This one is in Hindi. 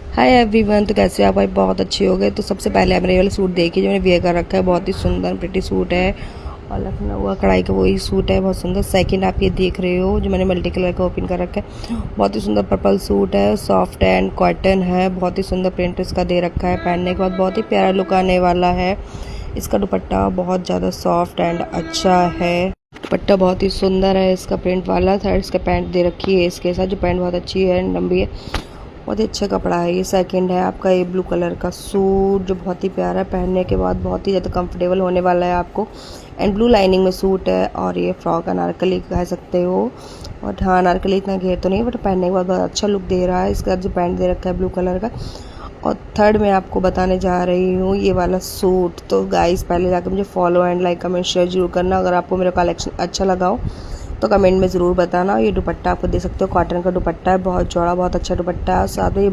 हाय एवरीवन, तो कैसे आप भाई? बहुत अच्छे हो गए। तो सबसे पहले आप मेरे वाला सूट देखिए जो मैंने वेयर कर रखा है। बहुत ही सुंदर प्रिटी सूट है और लखनऊ कढ़ाई का वही सूट है, बहुत सुंदर। सेकंड आप ये देख रहे हो जो मैंने मल्टी कलर का ओपन कर रखा है, बहुत ही सुंदर पर्पल सूट है। सॉफ्ट एंड कॉटन है, बहुत ही सुंदर प्रिंट इसका दे रखा है। पहनने के बाद बहुत ही प्यारा लुक आने वाला है। इसका दुपट्टा बहुत ज़्यादा सॉफ्ट एंड अच्छा है। दुपट्टा बहुत ही सुंदर है इसका, प्रिंट वाला। थर्ड इसका पैंट दे रखी है इसके साथ, जो पैंट बहुत अच्छी है, लंबी है, बहुत ही अच्छा कपड़ा है। ये सेकंड है आपका ये ब्लू कलर का सूट जो बहुत ही प्यारा है, पहनने के बाद बहुत ही ज़्यादा कंफर्टेबल होने वाला है आपको। एंड ब्लू लाइनिंग में सूट है और ये फ्रॉक अनारकली कह सकते हो। और हाँ, अनारकली इतना घेर तो नहीं, बट पहनने के बाद बहुत अच्छा लुक दे रहा है। इसका जो पैंट दे रखा है ब्लू कलर का। और थर्ड मैं आपको बताने जा रही हूँ ये वाला सूट। तो गाइस पहले जाकर मुझे follow and like comment share जरूर करना। अगर आपको मेरा कलेक्शन अच्छा लगा हो तो कमेंट में ज़रूर बताना। ये दुपट्टा आपको दे सकते हो, कॉटन का दुपट्टा है, बहुत चौड़ा, बहुत अच्छा दुपट्टा है। साथ में ये